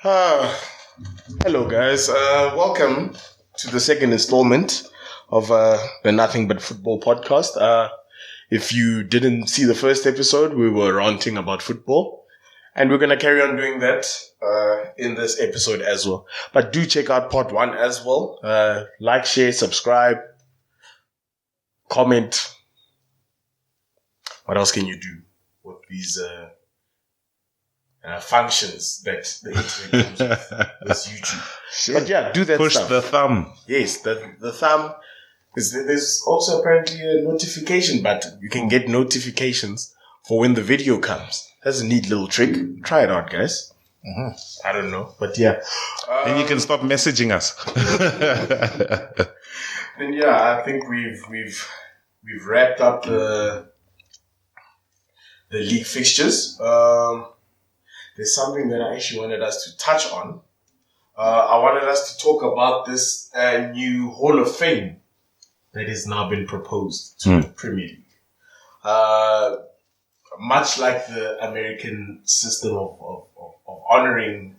Hello, guys. Welcome to the second installment of the Nothing But Football podcast. If you didn't see the first episode, we were ranting about football. And we're going to carry on doing that in this episode as well. But do check out part 1 as well. Like, share, subscribe, comment. What else can you do with these functions that the internet comes with? This YouTube. Sure. But yeah, do that Push stuff. the thumb. Yes, the thumb. There's also apparently a notification button. You can get notifications for when the video comes. That's a neat little trick. Try it out, guys. I don't know, but yeah. And you can stop messaging us. And yeah, I think we've wrapped up the league fixtures. There's something that I actually wanted us to touch on. I wanted us to talk about this new Hall of Fame that has now been proposed to the Premier League. Much like the American system of honoring,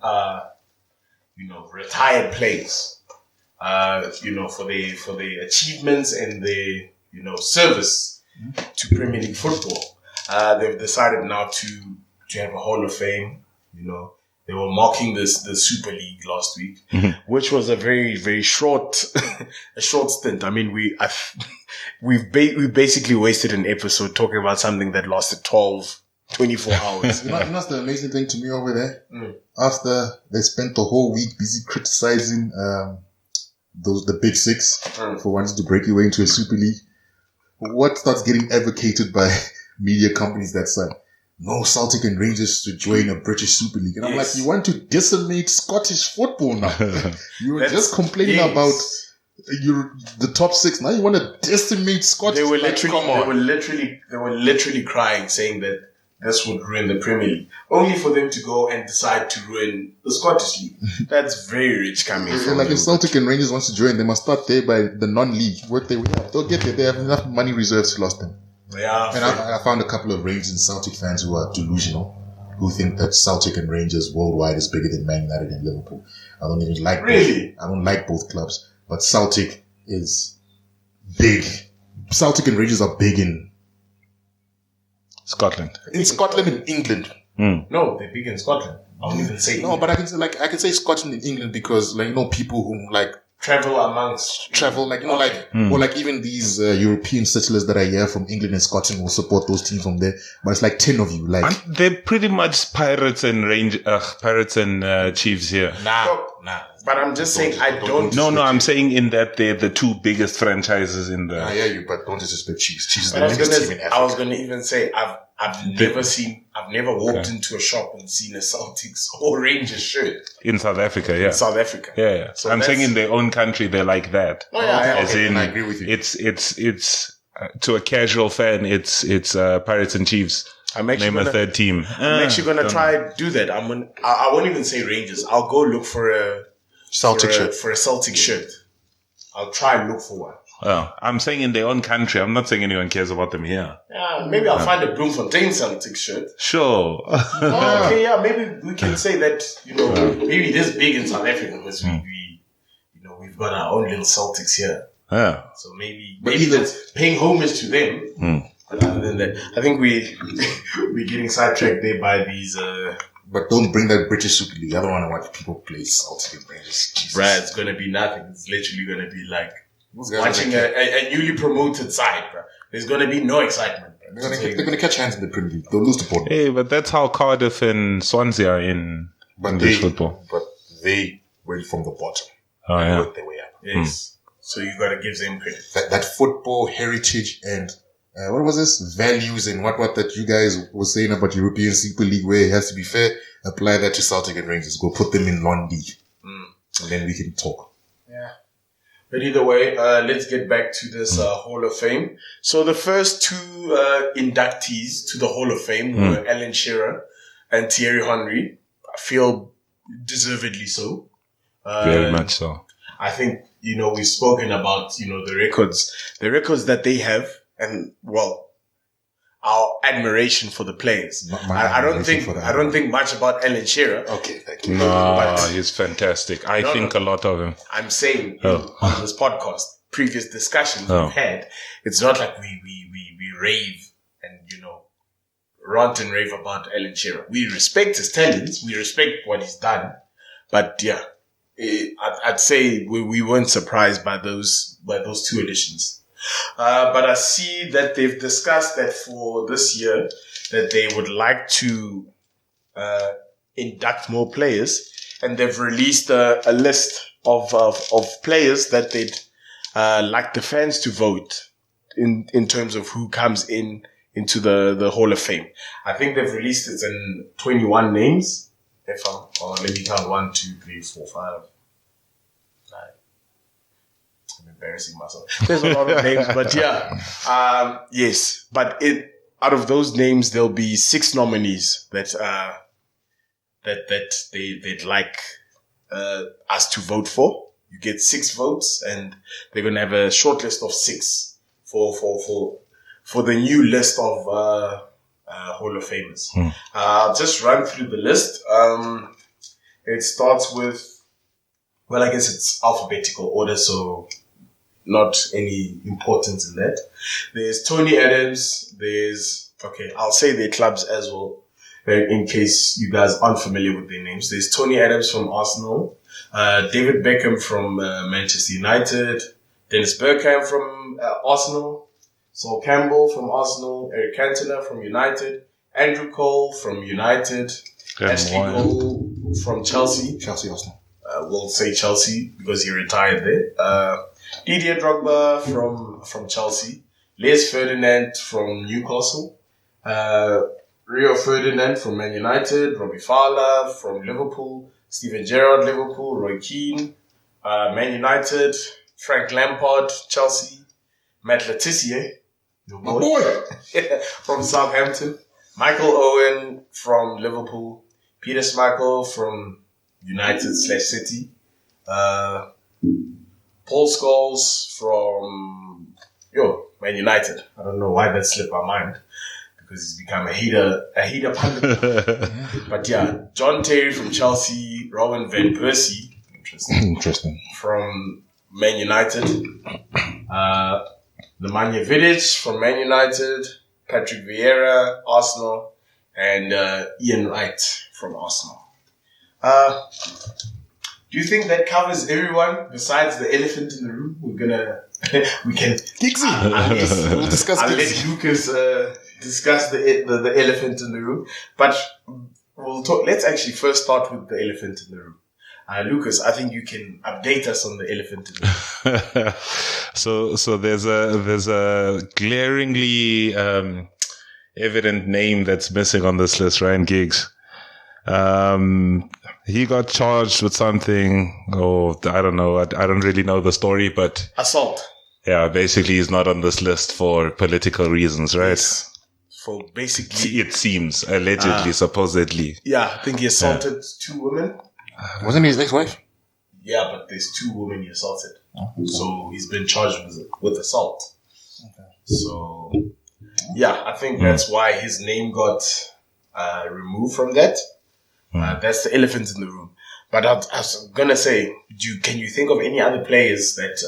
retired players, for their achievements and their, service to Premier League football. They've decided now to have a Hall of Fame. They were mocking the Super League last week, which was a very, very short stint. I mean, we basically wasted an episode talking about something that lasted 24 hours. You know what's the amazing thing to me over there? After they spent the whole week busy criticizing the Big Six for wanting to break away into a Super League, what starts getting advocated by media companies that say, no, Celtic and Rangers to join a British Super League. And I'm like, you want to decimate Scottish football now? You were just complaining about the top 6. Now you want to decimate Scottish. They were literally crying, saying that this would ruin the Premier League, only for them to go and decide to ruin the Scottish League. That's very rich coming from like if Celtic and Rangers wants to join, they must start there by the non-league. What they have, they'll get there. They have enough money reserves to last them. Yeah, and I found a couple of Rangers and Celtic fans who are delusional, who think that Celtic and Rangers worldwide is bigger than Man United and Liverpool. I don't even like I don't like both clubs, but Celtic is big. Celtic and Rangers are big in Scotland. In Scotland and England. No, they're big in Scotland. I won't even say England. But I can say Scotland and England because people who travel, or even these European settlers that are here from England and Scotland will support those teams from there. But it's like 10 of you. They're pretty much Pirates and Chiefs here. Nah. But I'm just saying, No, I'm saying in that they're the two biggest franchises in the. I hear you, but don't disrespect Chiefs. Chiefs is the biggest team in Africa. I was going to even say, I've never walked into a shop and seen a Celtics or Rangers shirt. In South Africa, yeah. In South Africa. Yeah. So I'm saying in their own country, they're like that. Oh, yeah. As in, I agree with you. It's to a casual fan, it's Pirates and Chiefs. Name a third team. I'm actually going to try do that. I won't even say Rangers. I'll go look for a Celtic shirt. For a Celtic shirt. I'll try and look for one. Oh, I'm saying in their own country. I'm not saying anyone cares about them here. Yeah, maybe I'll find a Bloemfontein Celtic shirt. Sure. Okay, yeah, maybe we can say that, maybe it is big in South Africa because we've got our own little Celtics here. Yeah. So maybe that's paying homage to them. But other than that, I think we're getting sidetracked there by these, But don't bring that British Super League. I don't want to watch people play Celtic and Rangers. Bruh, it's going to be nothing. It's literally going to be like watching a newly promoted side, bro. There's going to be no excitement. They're going to catch hands in the Premier League. They'll lose to Portland. Hey, but that's how Cardiff and Swansea are in English football. But they went from the bottom. Oh, yeah. Worked their way up. Yes. So you got to give them credit. That football heritage and what was this? Values and what that you guys were saying about European Super League where it has to be fair. Apply that to Celtic and Rangers. Go put them in non-league. And then we can talk. Yeah. But either way, let's get back to this Hall of Fame. So the first two inductees to the Hall of Fame were Alan Shearer and Thiery Henry. I feel deservedly so. Very much so. I think, we've spoken about, the records that they have. And, well, our admiration for the players. I don't think much about Alan Shearer. Okay, thank you. No, he's fantastic. I think a lot of him. I'm saying on this podcast, previous discussions we've had, it's not like we rave and, rant and rave about Alan Shearer. We respect his talents. We respect what he's done. But yeah, I'd say we weren't surprised by those two additions. But I see that they've discussed that for this year that they would like to induct more players, and they've released a list of players that they'd like the fans to vote in terms of who comes into the Hall of Fame. I think they've released it in 21 names. Let me count 1, 2, 3, 4, 5, 9. I'm embarrassing myself. There's a lot of names, but yeah, yes. But out of those names, there'll be 6 nominees that they'd like us to vote for. You get 6 votes, and they're gonna have a short list of 6 for the new list of Hall of Famers. I'll just run through the list. It starts with, well, I guess it's alphabetical order, so not any importance in that. There's Tony Adams. I'll say their clubs as well, in case you guys aren't familiar with their names. There's Tony Adams from Arsenal, David Beckham from Manchester United, Dennis Bergkamp from Arsenal, Sol Campbell from Arsenal, Eric Cantona from United, Andrew Cole from United, Ashley Cole from Chelsea. Chelsea, Arsenal. We'll say Chelsea because he retired there. Didier Drogba from Chelsea, Les Ferdinand from Newcastle, Rio Ferdinand from Man United, Robbie Fowler from Liverpool, Steven Gerrard, Liverpool, Roy Keane, Man United, Frank Lampard, Chelsea, Matt Letizia, your boy, from Southampton, Michael Owen from Liverpool, Peter Schmeichel from United/City, Paul Scholes from Man United. I don't know why that slipped my mind, because he's become a hater pundit. But yeah, John Terry from Chelsea, Robin van Persie, interesting, from Man United, Nemanja Vidic from Man United, Patrick Vieira, Arsenal, and Ian Wright from Arsenal. Do you think that covers everyone besides the elephant in the room? We can Giggsy. We'll discuss. I'll let Lucas discuss the elephant in the room, but we'll talk. Let's actually first start with the elephant in the room. Lucas, I think you can update us on the elephant in the room. So there's a glaringly evident name that's missing on this list, Ryan Giggs. He got charged with something. I don't know. I don't really know the story, but assault. Yeah, basically he's not on this list for political reasons, right? Yes. For basically, it seems allegedly, supposedly. Yeah, I think he assaulted 2 women. Wasn't he his ex-wife? Yeah, but there's 2 women he assaulted. So he's been charged with assault. Okay. So, yeah, I think that's why his name got removed from that. That's the elephant in the room. But I was going to say, can you think of any other players that,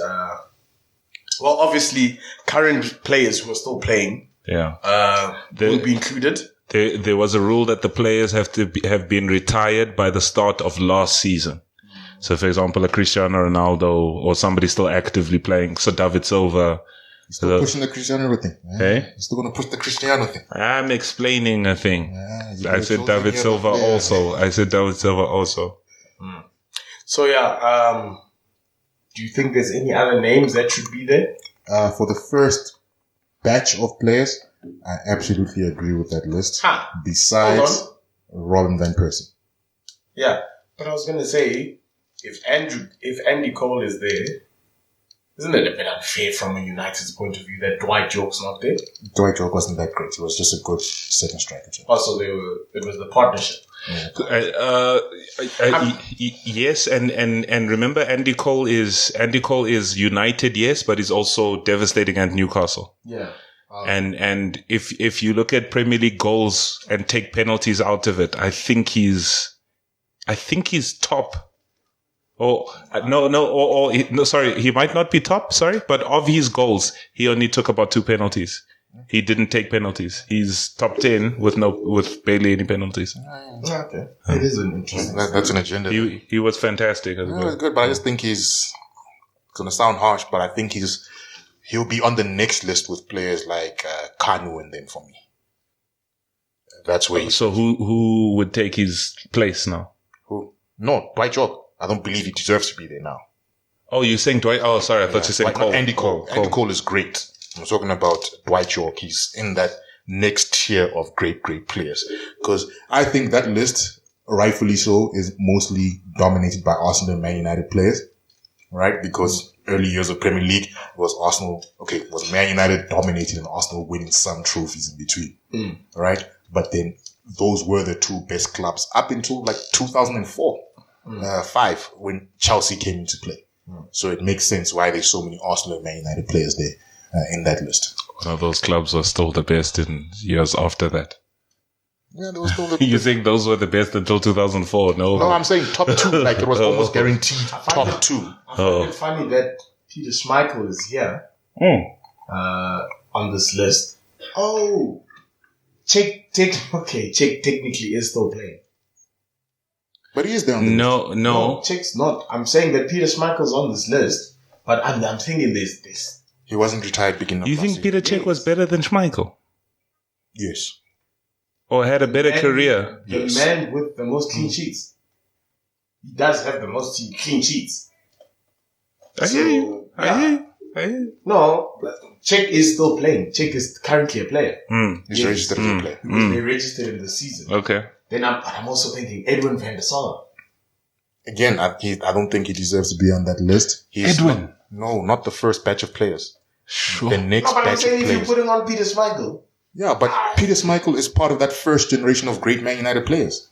obviously current players who are still playing, will be included? There was a rule that the players have been retired by the start of last season. So, for example, a Cristiano Ronaldo or somebody still actively playing. So, David Silva. He's still pushing the Cristiano thing. Hey? He's still going to push the Cristiano thing. I'm explaining a thing. I said David Silva also. So, do you think there's any other names that should be there? For the first batch of players, I absolutely agree with that list. Besides Robin van Persie. Yeah, but I was going to say, if Andy Cole is there, isn't it a bit unfair from a United's point of view that Dwight York's not there? Dwight York wasn't that great. He was just a good second striker. Also, it was the partnership. Yes, and remember, Andy Cole is United, yes, but he's also devastating at Newcastle. Yeah. And if you look at Premier League goals and take penalties out of it, I think he's top. Sorry, he might not be top, but of his goals, he only took about 2 penalties. He didn't take penalties. He's top 10 with barely any penalties. Okay. It is an interesting. That's an agenda. He was fantastic as well. It was good, but I just think it's going to sound harsh, but I think he'll be on the next list with players like Kanu and them for me. That's where. So who would take his place now? Who? No, Dwight York. I don't believe he deserves to be there now. Oh, you're saying Dwight? Oh, sorry, I thought you said Cole. Andy Cole. Andy Cole is great. I'm talking about Dwight York. He's in that next tier of great players. Because I think that list, rightfully so, is mostly dominated by Arsenal and Man United players. Right? Because early years of Premier League was Man United dominated and Arsenal winning some trophies in between. Right? But then those were the 2 best clubs up until like 2004. 5 when Chelsea came into play. So it makes sense why there's so many Arsenal and Man United players there in that list. One of those clubs are still the best in years after that. Yeah, they were still the You think those were the best until 2004? No, I'm saying top 2. Like it was almost guaranteed top 2. I find it funny that Peter Schmeichel is here on this list. Oh, Czech technically is still playing. But he is there on the list. No. Czech's not. I'm saying that Peter Schmeichel's on this list, but I'm thinking this. He wasn't retired beginning of You think Peter Cech was better than Schmeichel? Yes. Or had a better career? The man with the most clean sheets. He does have the most clean sheets. I hear you. No, Czech is still playing. Czech is currently a player. He's registered as a player. Because they registered in the season. Okay. Then I'm also thinking Edwin van der Sar. Again, I don't think he deserves to be on that list. Edwin? Not the first batch of players. Sure. The next but I'm batch of saying if players. you're putting on Peter Schmeichel. Yeah, but Peter Schmeichel is part of that first generation of great Man United players.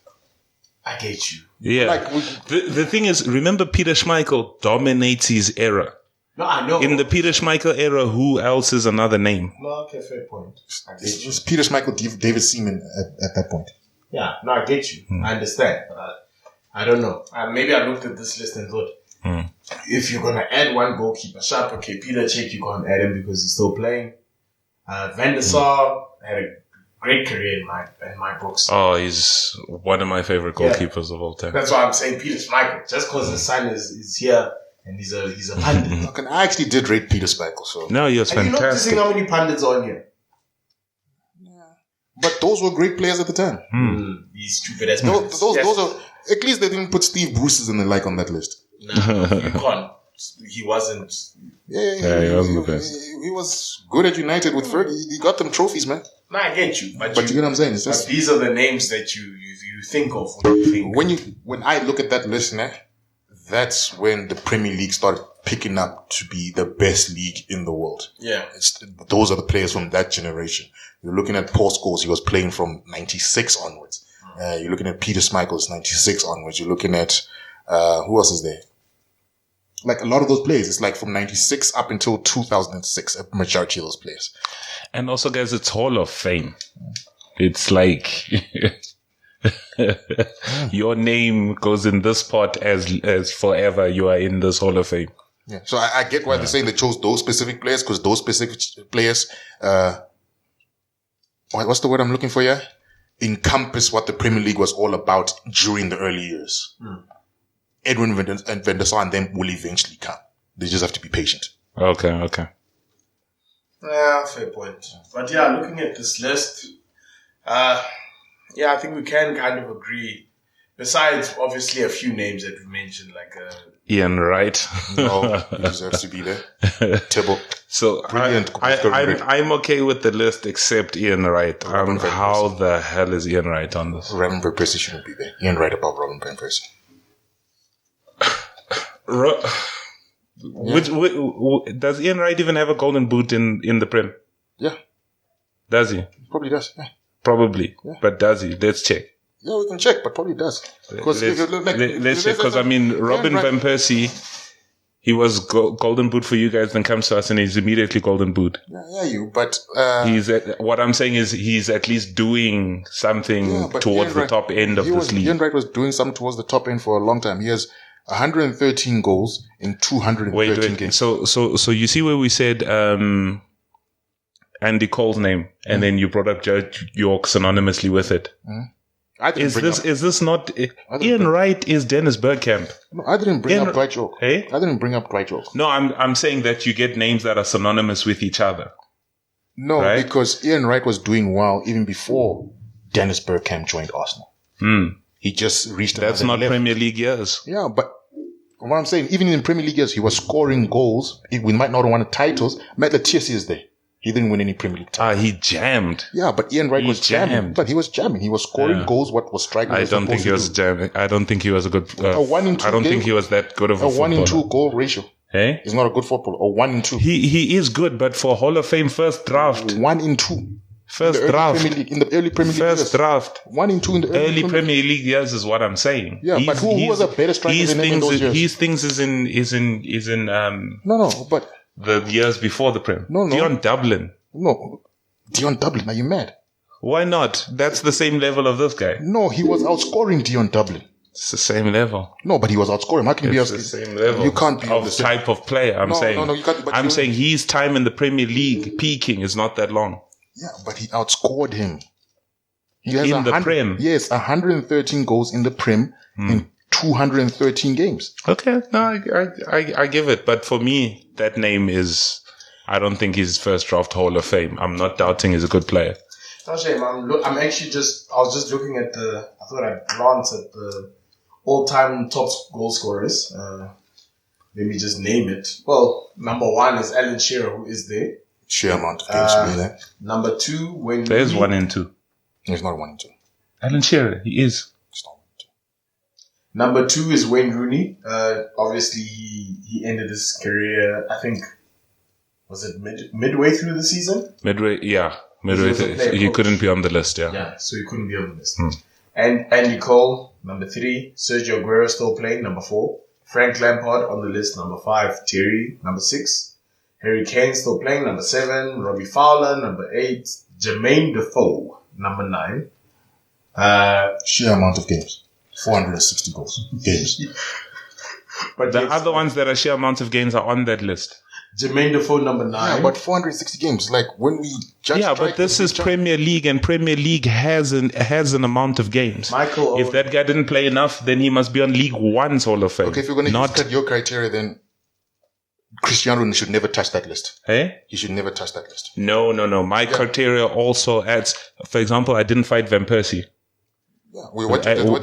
I get you. Yeah. The thing is, remember Peter Schmeichel dominates his era. No, I know. In the Peter Schmeichel era, who else is another name? No, okay, fair point. It was Peter Schmeichel, David Seaman at that point. Yeah, no, I get you. I understand. I don't know. Maybe I looked at this list and thought, if you're going to add one goalkeeper, sharp, okay, Peter Cech, you can't add him because he's still playing. Van der Sar had a great career in my books. Oh, he's one of my favorite goalkeepers of all time. That's why I'm saying Peter Schmeichel. Just because the son is here and he's a pundit. Okay, I actually did rate Peter Schmeichel. So. No, he was Are you fantastic. noticing how many pundits are on here? But those were great players at the time. These stupid ass Those are, at least they didn't put Steve Bruce's and the like on that list. No, you can't. He wasn't. Yeah, he wasn't the best. He was good at United with Fergie. He got them trophies, man. No, I get you. But you get what I'm saying? It's but just these are the names that you think of when I look at that list, man, that's when the Premier League started picking up to be the best league in the world. Yeah. Those are the players from that generation. You're looking at Paul Scholes, he was playing from 96 onwards. You're looking at Peter Schmeichel's 96 onwards. You're looking at, who else is there? Like a lot of those players, it's like from 96 up until 2006, a majority of those players. And also, guys, it's Hall of Fame. It's like your name goes in this pot as forever. You are in this Hall of Fame. Yeah. So I get why they're saying they chose those specific players, because those specific players, what's the word I'm looking for here? Encompass what the Premier League was all about during the early years. Edwin and Van der Sar and them will eventually come. They just have to be patient. Okay. Yeah, fair point. But yeah, looking at this list, I think we can kind of agree. Besides, obviously, a few names that we mentioned, like Ian Wright. No, he deserves to be there. Tibble. So Brilliant. I'm okay with the list except Ian Wright. Robin Van How Persie. the hell is Ian Wright on this? Robin Van Persie shouldn't be there. Ian Wright above Robin Van Persie. Does Ian Wright even have a golden boot in the Prem? Yeah, Does he? probably does. Yeah. Probably. Yeah. But does he? Let's check. Yeah, we can check, but probably does. Because Let's check, because I mean, Robin Van Persie, He was golden boot for you guys, then comes to us and he's immediately golden boot. But what I'm saying is he's at least doing something towards the top end of this league. Ian Wright was doing something towards the top end for a long time. He has 113 goals in 213 games. So you see where we said Andy Cole's name, and then you brought up Judge York synonymously with it. Is this not Ian Wright is Dennis Bergkamp? No, I didn't bring up Dwight York. Hey? I didn't bring up Dwight York. No, I'm saying that you get names that are synonymous with each other. No, right? Because Ian Wright was doing well even before Dennis Bergkamp joined Arsenal. He just reached That's not level. Premier League years. Yeah, but what I'm saying, even in Premier League years, he was scoring goals. We might not have won titles. Matt Letitia is there. He didn't win any Premier League titles. He jammed. Yeah, but Ian Wright was jamming. But he was jamming. He was scoring goals. What was striking? I don't think he was jamming. I don't think he was a good. A 1 in 2 I don't game, think he was that good of a footballer. 1 in 2 goal ratio. Hey, he's not a good footballer. A 1 in 2. He is good, but for Hall of Fame first draft, 1 in 2. First draft in the early Premier League first years. draft. 1 in 2 in the early Premier League years is what I'm saying. Yeah, but who was a better striker than him in those years? His things is in but the years before the Prem. No. Dion Dublin. No, Dion Dublin. Are you mad? Why not? That's the same level of this guy. No, he was outscoring Dion Dublin. It's the same level. No, but he was outscoring. How can it's the same level? You can't be of the type of player. I'm saying. No, you can't. But I'm saying his time in the Premier League peaking is not that long. Yeah, but he outscored him. He has in the Prem. Yes, 113 goals in the Prem in 213 games. Okay, no, I give it. But for me, that name is. I don't think he's first draft Hall of Fame. I'm not doubting he's a good player. No shame. I'm actually I was just looking at I thought I'd glance at the all-time top goal scorers. Let me just name it. Well, number 1 is Alan Shearer, who is there. Sheer amount of games to be there. Number 2, Wayne Rooney. There's 1 and 2. There's not 1 and 2. Alan Shearer, he is. It's not 1 and 2. Number 2 is Wayne Rooney. Obviously, he ended his career, I think, was it midway through the season? Midway through. He couldn't be on the list, yeah. Yeah, so he couldn't be on the list. And Andy Cole, number 3. Sergio Aguero still playing, number 4. Frank Lampard on the list, number 5. Thierry, number 6. Harry Kane still playing, number 7. Robbie Fowler, number 8. Jermaine Defoe, number 9. Sheer amount of games. 460 goals. Games. But the other ones that are sheer amounts of games are on that list. Jermaine Defoe, number 9. Yeah, but 460 games. Like, when we judge... Yeah, but this is Premier League, and Premier League has an amount of games. Michael if that guy didn't play enough, then he must be on League One's Hall of Fame. Okay, if you're going to use your criteria, then Cristiano should never touch that list. Hey? He should never touch that list. No. My criteria also adds... For example, I didn't fight Van Persie. Yeah,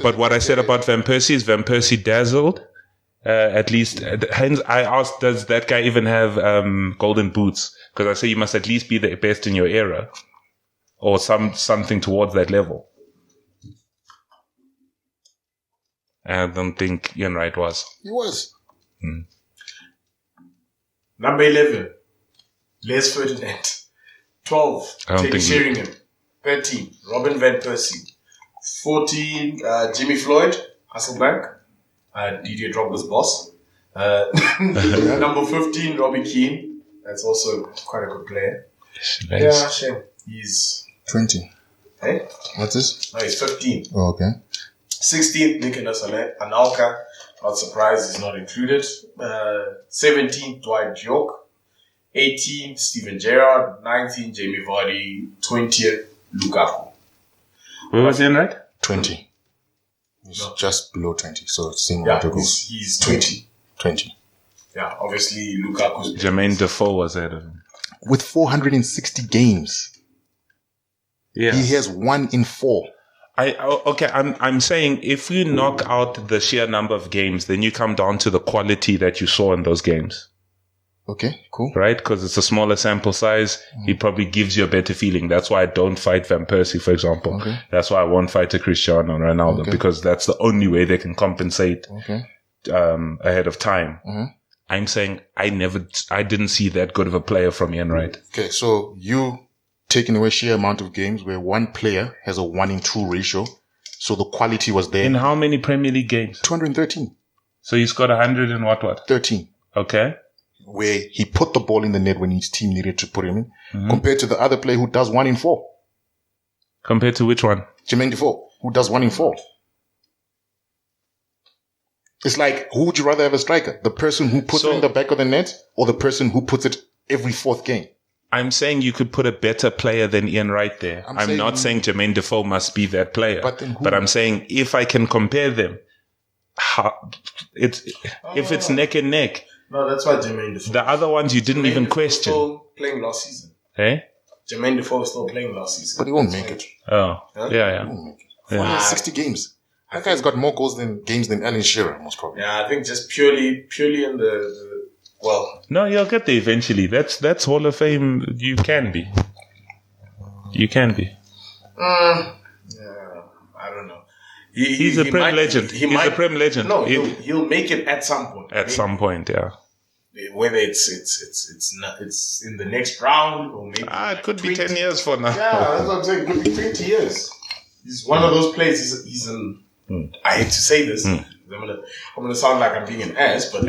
but what I said about Van Persie is Van Persie dazzled. At least, hence I asked, does that guy even have golden boots? Because I say you must at least be the best in your era, or something towards that level. I don't think Ian Wright was. He was. Number 11, Les Ferdinand. 12, Teddy Sheringham. 13, Robin van Persie. 14, Jimmy Floyd, Hasselbank. Didier Drogba's boss. Number 15, Robbie Keane. That's also quite a good player. Yeah, shame. He's 20. Hey? What's this? No, he's 15. Oh, okay. 16th, Nicolas Anelka. Not surprised he's not included. 17th, Dwight York. 18th, Steven Gerrard. 19th, Jamie Vardy. 20th, Lukaku. Where was Ian Wright? 20. He's just below 20, so it's same amount of goals. He's 20. 20. Yeah, obviously Lukaku's... Jermaine Defoe was ahead of him. With 460 games. Yeah. He has 1 in 4. I'm saying if you knock out the sheer number of games, then you come down to the quality that you saw in those games. Okay, cool. Right? Because it's a smaller sample size. He probably gives you a better feeling. That's why I don't fight Van Persie, for example. Okay. That's why I won't fight a Cristiano Ronaldo, because that's the only way they can compensate ahead of time. I'm saying I didn't see that good of a player from Ian Wright. Okay, so you taking away sheer amount of games where one player has a 1 in 2 ratio, so the quality was there. In how many Premier League games? 213. So he's got 100 and what? 13. Okay. where he put the ball in the net when his team needed to put him in, compared to the other player who does 1 in 4. Compared to which one? Jermaine Defoe, who does 1 in 4. It's like, who would you rather have a striker? The person who puts it in the back of the net, or the person who puts it every 4th game? I'm saying you could put a better player than Ian Wright there. I'm not saying Jermaine Defoe must be that player. But I'm saying if I can compare them, if it's neck and neck. No, that's why Jermaine Defoe. The other ones you didn't even question. Still playing last season. Hey? Jermaine Defoe is still playing last season. But he won't make it. Oh, Huh? yeah. He won't make it. 460 games. That guy's got more games than Alan Shearer, most probably. Yeah, I think just purely in the No, you'll get there eventually. That's Hall of Fame. You can be. Yeah, I don't know. He's a Prem legend. He's a Prem legend. No, he'll make it at some point. At some point, yeah. Whether it's in the next round or maybe it could be 10 years for now. Yeah, that's what I'm saying. It could be 20 years. He's one of those players. He's an. I hate to say this. I'm gonna sound like I'm being an ass, but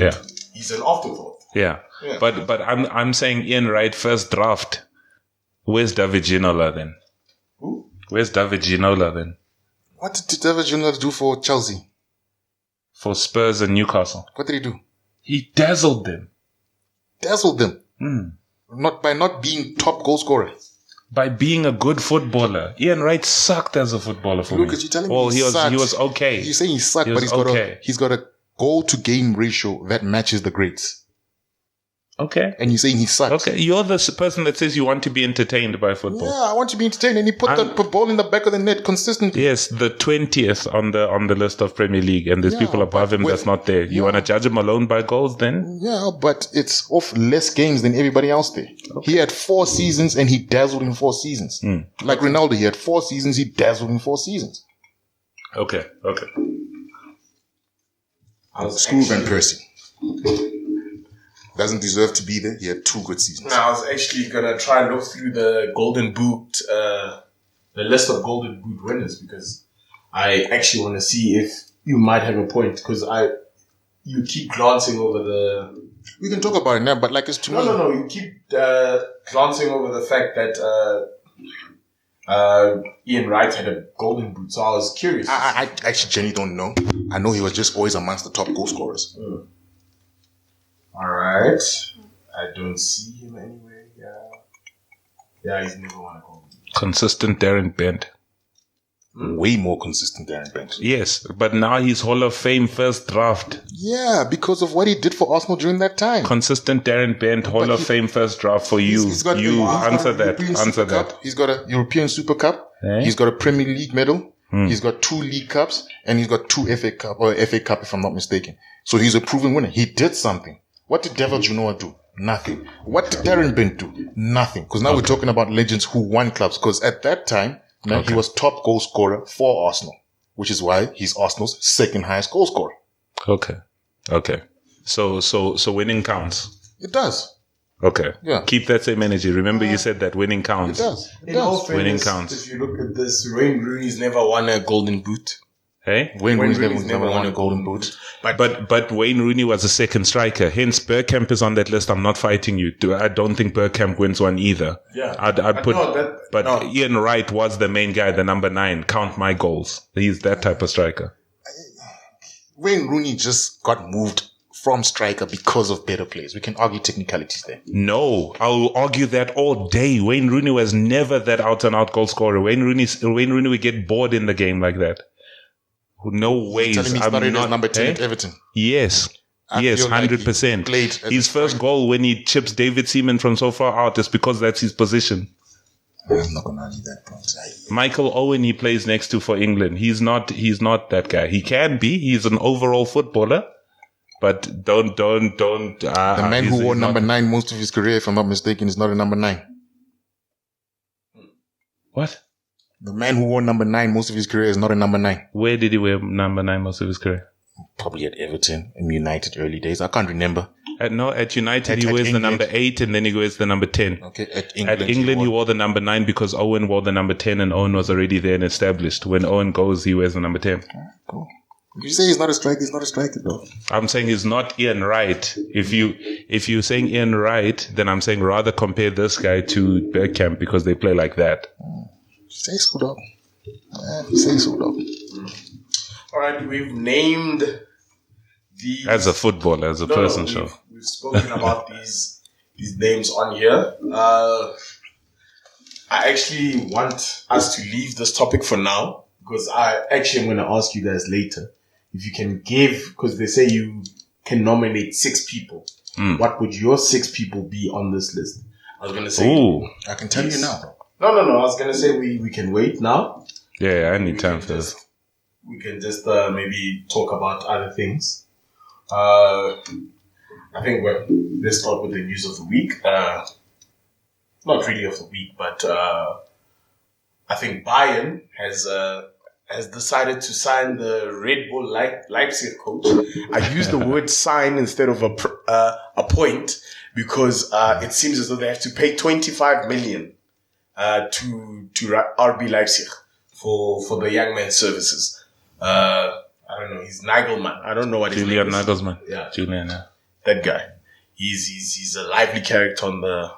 he's an afterthought. Yeah. But I'm saying Ian Wright first draft. Where's David Ginola then? Who? Where's David Ginola then? What did David Ginola do for Chelsea? For Spurs and Newcastle. What did he do? He dazzled them. Not by not being top goal scorer. By being a good footballer. Ian Wright sucked as a footballer for me. Lucas, you're telling me he was okay. You're saying he sucked, but he's got a goal to game ratio that matches the greats. Okay. And you're saying he sucks. Okay. You're the person that says you want to be entertained by football. Yeah, I want to be entertained. And he put the ball in the back of the net consistently. Yes, the 20th on the list of Premier League, and there's people above him that's not there. You want to judge him alone by goals then? Yeah, but it's off less games than everybody else there. Okay. He had 4 seasons and he dazzled in 4 seasons. Like Ronaldo, he had 4 seasons, he dazzled in 4 seasons. Okay. Screw Van Persie. Doesn't deserve to be there. He had 2 good seasons. Now, I was actually going to try and look through the Golden Boot, the list of Golden Boot winners, because I actually want to see if you might have a point, because you keep glancing over the... We can talk about it now, but like it's to me... No, you keep glancing over the fact that Ian Wright had a Golden Boot, so I was curious. I actually genuinely don't know. I know he was just always amongst the top goal scorers. All right. I don't see him anywhere. Yeah, he's never won a Golden Boot. Consistent Darren Bent. Way more consistent Darren Bent. Yes, but now he's Hall of Fame first draft. Yeah, because of what he did for Arsenal during that time. Consistent Darren Bent, Hall of Fame first draft for you. Answer that. He's got a European Super Cup. He's got a Premier League medal. He's got 2 League Cups, and he's got 2 FA Cup, if I'm not mistaken. So he's a proven winner. He did something. What did David Ginola do? Nothing. What did Darren Bent do? Nothing. Because now we're talking about legends who won clubs. Because at that time, he was top goal scorer for Arsenal, which is why he's Arsenal's 2nd highest goal scorer. Okay. So winning counts. It does. Okay. Yeah. Keep that same energy. Remember you said that winning counts. It does. In all fairness, winning counts. If you look at this, Wayne Rooney's never won a Golden Boot. Hey? Wayne Rooney's never won a Golden Boot. But Wayne Rooney was a 2nd striker. Hence, Bergkamp is on that list. I'm not fighting you. I don't think Bergkamp wins one either. Yeah. Ian Wright was the main guy, the number 9. Count my goals. He's that type of striker. Wayne Rooney just got moved from striker because of better players. We can argue technicalities there. No, I'll argue that all day. Wayne Rooney was never that out-and-out goal scorer. Wayne Rooney would get bored in the game like that. No ways. Telling me he started as number 10 at Everton. Yes, 100%. His first goal when he chips David Seaman from so far out is because that's his position. I'm not going to argue that point. Michael Owen, he plays next to for England. He's not that guy. He can be. He's an overall footballer, but don't. The man who wore number 9 most of his career, if I'm not mistaken, is not a number 9. What? The man who wore number 9 most of his career is not a number 9. Where did he wear number 9 most of his career? Probably at Everton in United early days. I can't remember. At United he wears the number 8 and then he wears the number 10. Okay, at England he wore the number 9 because Owen wore the number 10 and Owen was already there and established. When Owen goes, he wears the number 10. Cool. You say he's not a striker, he's not a striker, though. I'm saying he's not Ian Wright. If you're saying Ian Wright, then I'm saying rather compare this guy to Bergkamp because they play like that. Say so, dog. Say so, dog. All right, we've named these As a footballer, as a person, sure. We've spoken about these names on here. I actually want us to leave this topic for now because I actually am going to ask you guys later if you can give, because they say you can nominate 6 people. What would your 6 people be on this list? I was going to say... Ooh. I can tell you now. No. I was going to say we can wait now. Yeah, I need time for this. We can just maybe talk about other things. I think let's start with the news of the week. Not really of the week, but I think Bayern has decided to sign the Red Bull Leipzig coach. I use the word sign instead of appoint because it seems as though they have to pay 25 million to RB Leipzig for the young man's services. I don't know. He's Nagelman. I don't know what his name is. Julian Nagelsmann. Yeah. Julian, yeah. That guy. He's a lively character on the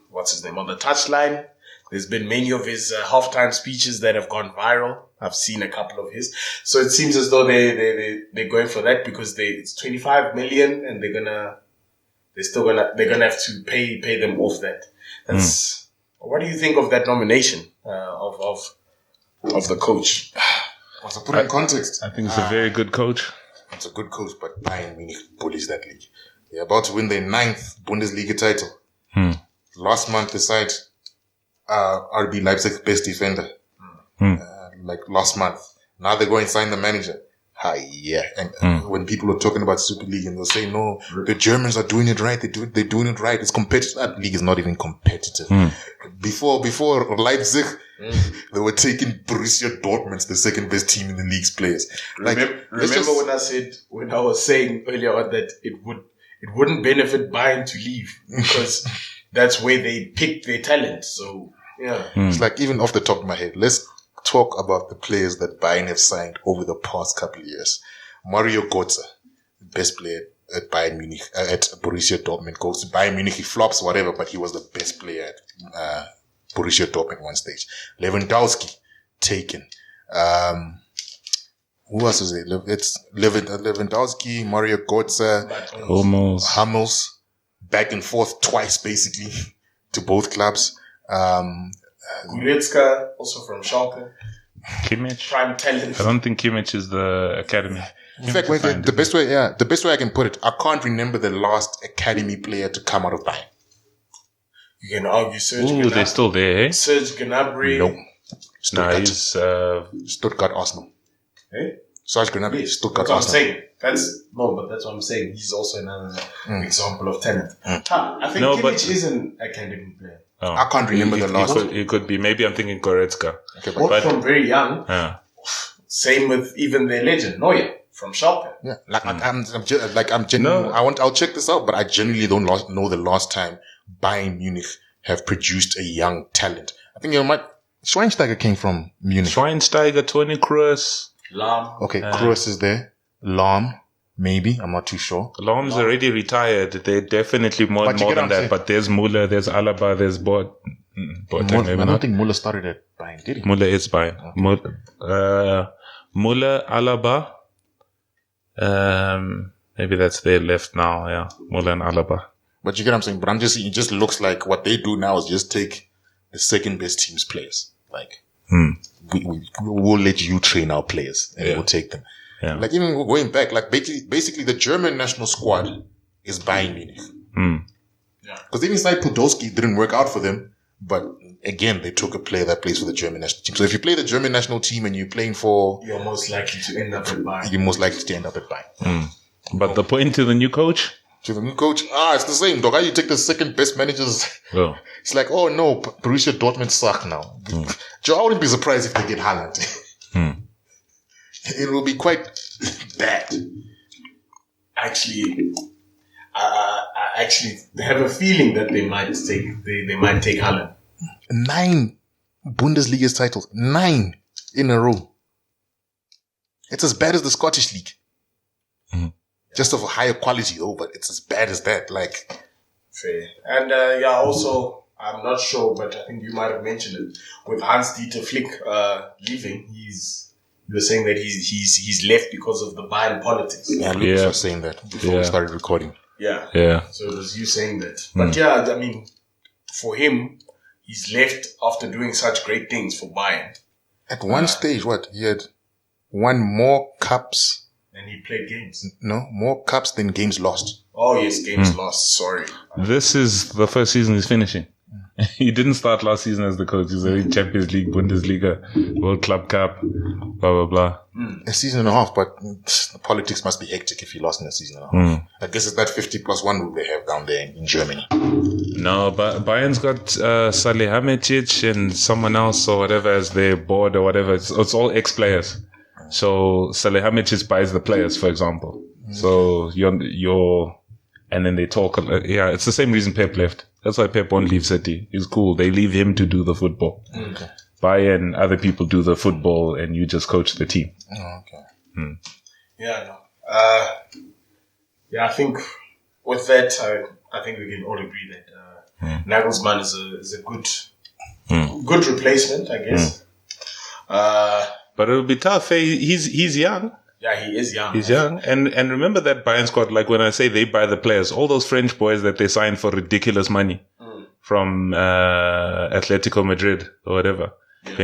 what's his name, on the touchline. There's been many of his halftime speeches that have gone viral. I've seen a couple of his. So it seems as though they're going for that because it's 25 million and they're gonna have to pay them off that. That's What do you think of that nomination of the coach? To put in context, I think it's a very good coach. It's a good coach, but Bayern Munich bullies that league. They're about to win their 9th Bundesliga title. Last month, they signed RB Leipzig's best defender. Like last month. Now they're going to sign the manager. Yeah. And when people are talking about Super League and they'll say, no, the Germans are doing it right. They're doing it right. It's competitive. That league is not even competitive. Before Leipzig, they were taking Borussia Dortmund, the second best team in the league's players. Remember when I was saying earlier on that it wouldn't benefit Bayern to leave because that's where they pick their talent. So, yeah. It's like, even off the top of my head, let's talk about the players that Bayern have signed over the past couple of years. Mario Götze, best player at Bayern Munich, at Borussia Dortmund, goes to Bayern Munich, he flops, whatever, but he was the best player at Borussia Dortmund one stage. Lewandowski, taken. Who else is it? It's Lewandowski, Mario Götze, Hummels, back and forth twice, basically, to both clubs. Goretzka, also from Schalke. Kimmich. Prime talent. I don't think Kimmich is the academy. In fact, the best way I can put it, I can't remember the last academy player to come out of Bayern. You can argue Serge Gnabry. They're still there, eh? Serge Gnabry. Nope. Stuttgart. He's, Stuttgart Arsenal. Eh? Serge Gnabry, Stuttgart That's what I'm Arsenal. saying. That's what I'm saying. He's also another example of talent. I think Kimmich is an academy player. Oh. I can't remember the last. It could be. Maybe I'm thinking Goretzka. Okay, Both from very young. Same with even their legend, Neuer, from Schalke. Yeah, I'm genuinely. I'll check this out, but I genuinely don't know the last time Bayern Munich have produced a young talent. I think Schweinsteiger came from Munich. Schweinsteiger, Toni Kroos. Lahm. Okay, Kroos is there. Lahm, maybe. I'm not too sure. Lahm's already retired. They're definitely more than that. But there's Müller, there's Alaba, there's Boateng. I don't think Müller started at Bayern, did he? Müller is Bayern. Okay. Müller, Alaba. Maybe that's their left now. Yeah, Müller and Alaba. But you get what I'm saying? But it just looks like what they do now is just take the second best team's players. Like, we'll let you train our players and we'll take them. Yeah. Like, even going back, like basically the German national squad is Bayern Munich. Yeah. Because even inside Podolski didn't work out for them. But again, they took a player that plays for the German national team. So if you play the German national team and you're playing for... You're most likely to end up at Bayern. You're most likely to end up at Bayern. But the point to the new coach? To the new coach, it's the same, dog. How you take the second best managers? Oh. It's like, oh no, Borussia Dortmund suck now. Joe, I wouldn't be surprised if they get Haaland. It will be quite bad. Actually, I have a feeling that they might take Haaland. 9 Bundesliga titles. 9 in a row. It's as bad as the Scottish League. Just of a higher quality, though, but it's as bad as that. Like, fair. And also, I'm not sure, but I think you might have mentioned it with Hans-Dieter Flick leaving. You were saying that he's left because of the Bayern politics. Yeah, Lucas was saying that before we started recording. Yeah. So it was you saying that. But I mean, for him, he's left after doing such great things for Bayern. At one stage, he had won more cups. And he played games. No, more cups than games lost. Oh, yes, games lost. Sorry. This is the first season he's finishing. He didn't start last season as the coach. He's in Champions League, Bundesliga, World Club Cup, blah, blah, blah. A season and a half, but the politics must be hectic if he lost in a season and a half. I guess it's that 50+1 rule they have down there in Germany. No, but Bayern's got Salihamidzic and someone else or whatever as their board or whatever. It's all ex-players. So Salihamidzic buys the players, for example. So you're, and then they talk. It's the same reason Pep left. That's why Pep won't leave City. He's cool. They leave him to do the football. Okay. Bayern, other people do the football, and you just coach the team. Okay. Yeah, I think with that, I think we can all agree that Nagelsmann is a good replacement, I guess. But it'll be tough. He's young. Yeah, he is young. He's young. And remember that Bayern squad, like when I say they buy the players, all those French boys that they signed for ridiculous money from Atletico Madrid or whatever. Yeah.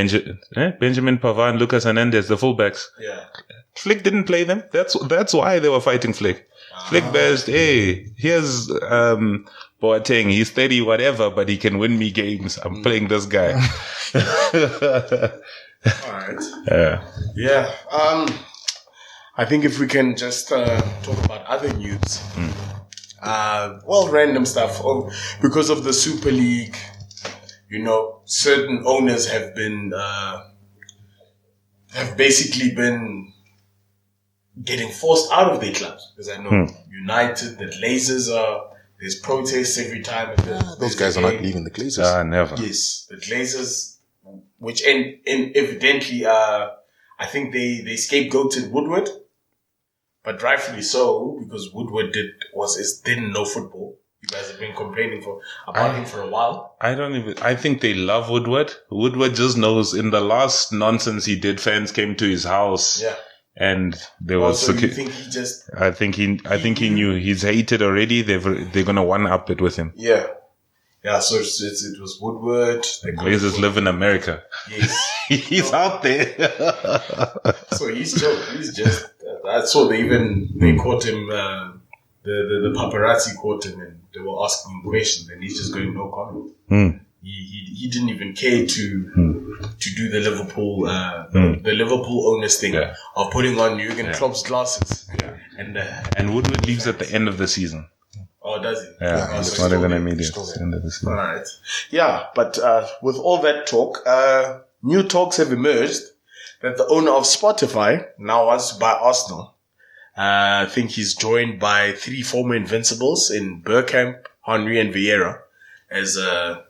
Benjamin Pavard, Lucas Hernandez, the fullbacks. Yeah. Flick didn't play them. That's why they were fighting Flick. Flick bashed, here's Boateng. He's 30 whatever, but he can win me games. I'm playing this guy. All right. Yeah. I think if we can just talk about other news. Random stuff. Because of the Super League, certain owners have basically been getting forced out of their clubs. Because I know United, the Glazers there's protests every time. Those guys are not leaving the Glazers. Never. Yes, the Glazers, which evidently, I think they scapegoated Woodward. But rightfully so, because Woodward didn't know football. You guys have been complaining about him for a while. I think they love Woodward. Woodward just knows in the last nonsense he did, fans came to his house. Yeah. And there was. So you think he just? I think he knew he's hated already. They're gonna one up it with him. Yeah. Yeah. So it was Woodward. The Glazers live in America. Yes. He's out there. So he's just. I saw they caught him. The paparazzi caught him and they were asking him questions and he's just going no comment. He didn't even care to do the Liverpool owners thing of putting on Jurgen Klopp's glasses. Yeah. And Woodward leaves at the end of the season. Oh, does he? Yeah, it's not even immediate. End of the season. All right. Yeah, but with all that talk, new talks have emerged that the owner of Spotify now wants to buy Arsenal. I think he's joined by 3 former Invincibles in Bergkamp, Henry, and Vieira as a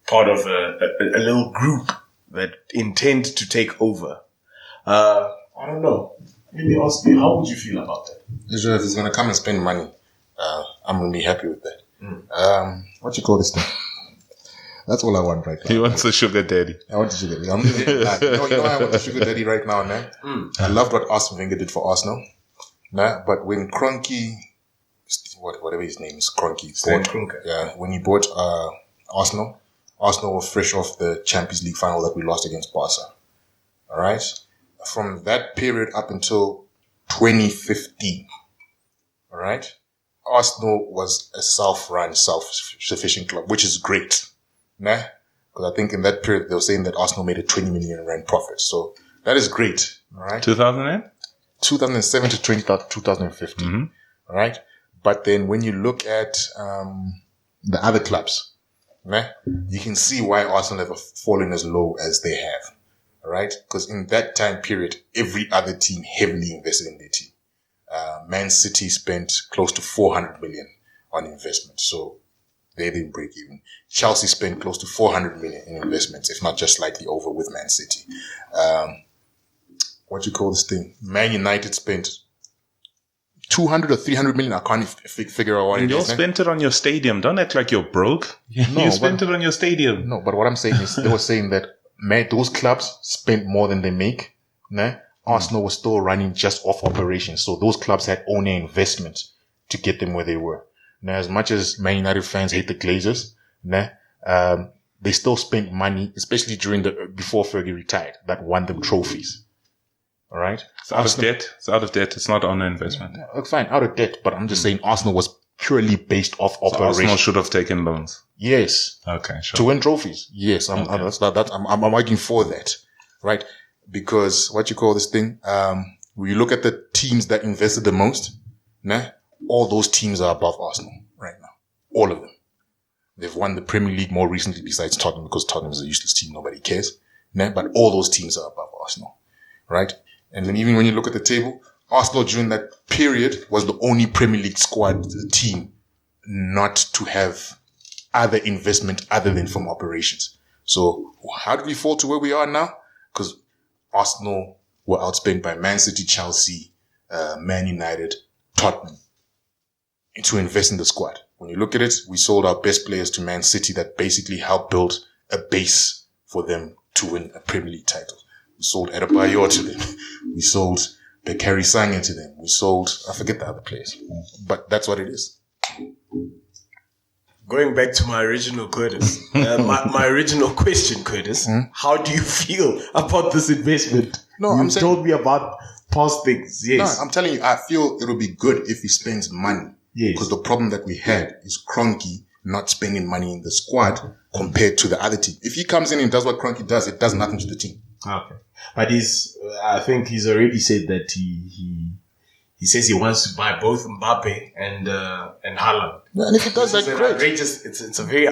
part of a little group that intend to take over. I don't know. Let me ask you, how would you feel about that? If he's going to come and spend money, I'm going to be happy with that. What you call this thing? That's all I want right now. He wants a sugar daddy. I want a sugar daddy. I want a sugar daddy right now, man. I loved what Arsene Wenger did for Arsenal. Nah, but when Kroenke, whatever his name is, when he bought Arsenal were fresh off the Champions League final that we lost against Barca. All right? From that period up until 2015, all right, Arsenal was a self-run, self-sufficient club, which is great. Nah? Because I think in that period, they were saying that Arsenal made a 20 million rand profit. So that is great. All right? 2007 to 2015. All right? But then when you look at the other clubs, right, you can see why Arsenal have fallen as low as they have. All right? Because in that time period, every other team heavily invested in their team. Man City spent close to 400 million on investment. So they didn't break even. Chelsea spent close to 400 million in investments, if not just slightly over with Man City. Man United spent 200 or 300 million. I can't figure out what it You all is. spent it on your stadium. Don't act like you're broke. No, You spent it on your stadium. No, but what I'm saying is they were saying that those clubs spent more than they make. Nah? Arsenal was still running just off operations. So those clubs had owner investment to get them where they were. Now, as much as Man United fans hate the Glazers, they still spent money, especially before Fergie retired, that won them trophies. All right. It's out of debt. It's out of debt. It's not on an investment. Fine, out of debt. But I'm just saying Arsenal was purely based off So operation. Arsenal should have taken loans. Yes. Okay, sure. To win trophies. Yes. I'm arguing for that. Right. Because when you look at the teams that invested the most, all those teams are above Arsenal right now. All of them. They've won the Premier League more recently besides Tottenham, because Tottenham is a useless team. Nobody cares. But all those teams are above Arsenal. Right? And then even when you look at the table, Arsenal during that period was the only Premier League team not to have other investment other than from operations. So how did we fall to where we are now? Because Arsenal were outspent by Man City, Chelsea, Man United, Tottenham to invest in the squad. When you look at it, we sold our best players to Man City that basically helped build a base for them to win a Premier League title. We sold Adebayor to them. We sold Bakary Sagna to them. We sold, I forget the other players. But that's what it is. Going back to my original, Curtis, my original question, Curtis, how do you feel about this investment? No, you told me about past things, yes. No, I'm telling you, I feel it'll be good if he spends money. Yes. Because the problem that we had is Kroenke not spending money in the squad compared to the other team. If he comes in and does what Kroenke does, it does nothing to the team. Okay. But I think he's already said that he says he wants to buy both Mbappe and Haaland. Yeah, and if he does that, great. Outrageous, it's a very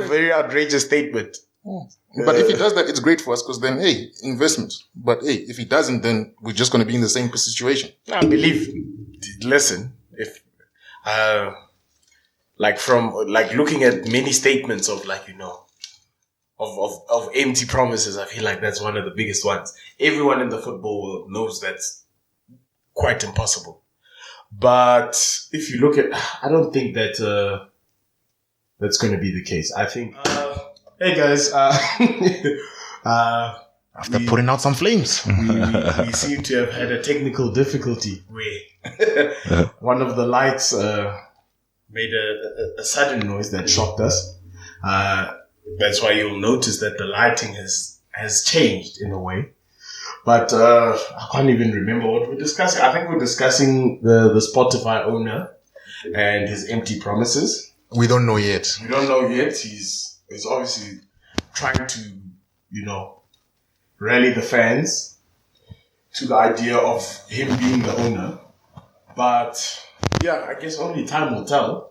very outrageous statement. But if he does that, it's great for us because then, hey, investment. But hey, if he doesn't, then we're just going to be in the same situation. I believe. Listen, if looking at many statements of of empty promises, I feel like that's one of the biggest ones. Everyone in the football world knows that's quite impossible. But if you look at, I don't think that that's going to be the case. I think. Hey guys, after putting out some flames, we seem to have had a technical difficulty where one of the lights made a sudden noise that shocked us. That's why you'll notice that the lighting has changed in a way. But I can't even remember what we're discussing. I think we're discussing the Spotify owner and his empty promises. We don't know yet. We don't know yet. He's obviously trying to, rally the fans to the idea of him being the owner. But yeah, I guess only time will tell.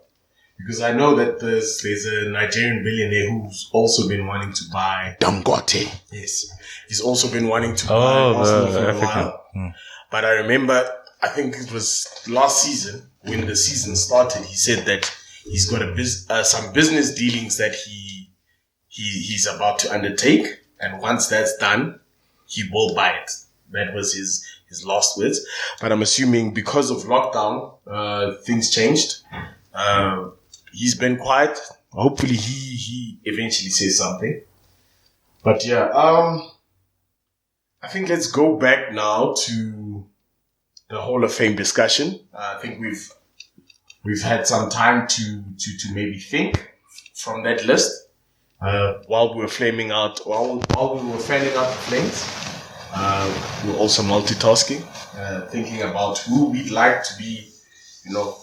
Because I know that there's a Nigerian billionaire who's also been wanting to buy Dangote. Yes. He's also been wanting to buy Arsenal for a while. But I remember, I think it was last season, when the season started, he said that he's got some business dealings that he's about to undertake. And once that's done, he will buy it. That was his last words. But I'm assuming because of lockdown, things changed. He's been quiet. Hopefully he eventually says something. But yeah, I think let's go back now to the Hall of Fame discussion. I think we've had some time to maybe think from that list. While we were fanning out the flames, we were also multitasking, thinking about who we'd like to be,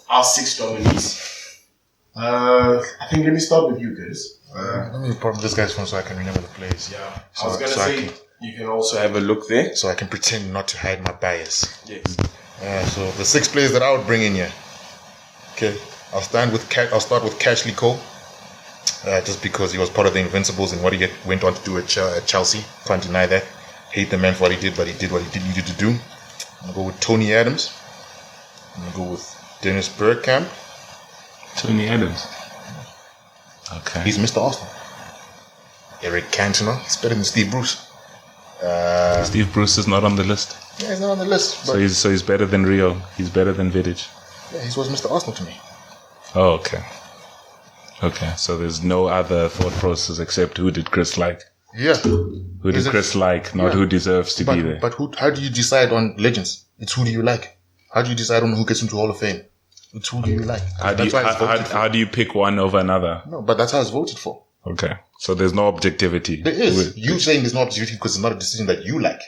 our 6 nominees. I think let me start with you guys. Let me put this guy's phone so I can remember the players. Yeah, I was gonna say you can also have a look there, so I can pretend not to hide my bias. Yes. So the 6 players that I would bring in here. Okay, I'll start with Cashley Cole, just because he was part of the Invincibles and what he went on to do at Chelsea. Can't deny that. Hate the man for what he did, but he did what he needed to do. I'm gonna go with Tony Adams. I'm gonna go with Dennis Bergkamp. Tony Adams. Okay. He's Mr. Arsenal. Eric Cantona. He's better than Steve Bruce. Steve Bruce is not on the list. Yeah, he's not on the list. But So he's better than Rio. He's better than Vidic. yeah, he was Mr. Arsenal to me. Oh, okay. Okay, so there's no other thought process except who did Chris like? Yeah. Who did Chris like, not who deserves to be there. But how do you decide on legends? It's who do you like? How do you decide on who gets into Hall of Fame? It's who do you like? How do you pick one over another? No, but that's how it's voted for. Okay, so there's no objectivity. There is. You saying there's no objectivity because it's not a decision that you like.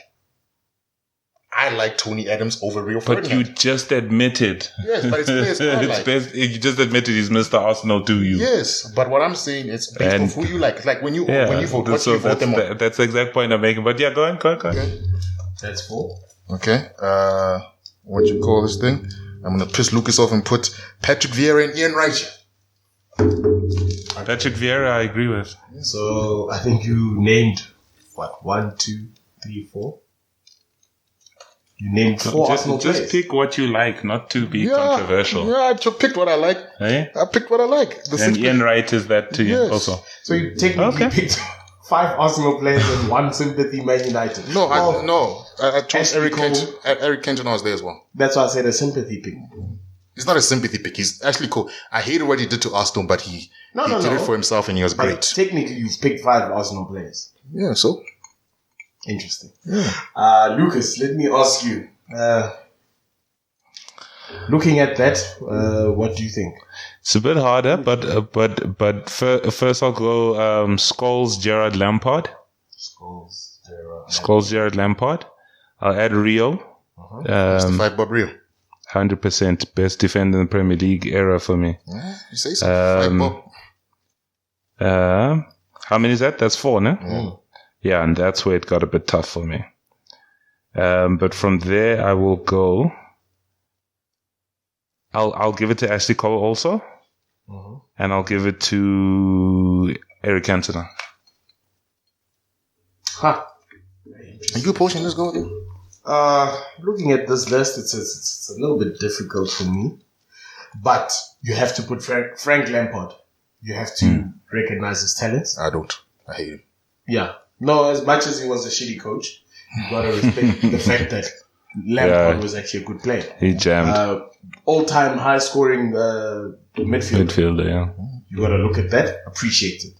I like Tony Adams over Rio But Ferdinand. you just admitted. Yes, but it's players I like. You just admitted he's Mr. Arsenal to you. Yes, but what I'm saying is based off who you like. It's like when you vote, what so you vote them on. That's the exact point I'm making. But yeah, go on. Okay. That's 4. Okay. What you call this thing? I'm gonna piss Lucas off and put Patrick Vieira and Ian Wright. Patrick Vieira, I agree with. So I think you named what? 1, 2, 3, 4. You named 4 Arsenal Just players. pick what you like, not to be controversial. Yeah, I picked what I like. Hey? I picked what I like. And Ian Wright is that to you also. So you technically picked 5 Arsenal players and 1 sympathy Man United. No, I chose Eric Kenton. Eric Kenton was there as well. That's why I said a sympathy pick. It's not a sympathy pick. He's actually cool. I hated what he did to Arsenal, but he did it for himself and he was great. Technically, you've picked 5 Arsenal players. Yeah, so. Interesting. Yeah. Lucas, let me ask you. Looking at that, what do you think? It's a bit harder, but first I'll go Scholes, Gerard Lampard. Scholes, Gerard Lampard. I'll add Rio. Mr. 5 Bob Rio. 100% best defender in the Premier League era for me. Yeah, you say so. 5 Bob. How many is that? That's 4, no? Yeah, and that's where it got a bit tough for me. But from there, I will go. I'll give it to Ashley Cole also, and I'll give it to Eric Cantona. Huh. Are you pushing this goal? Looking at this list, it's a little bit difficult for me, but you have to put Frank Lampard. You have to recognize his talents. I don't. I hate him. Yeah. No, as much as he was a shitty coach, you gotta respect the fact that Lampard was actually a good player. He jammed. All-time high-scoring midfielder. Yeah. You gotta look at that, appreciate it.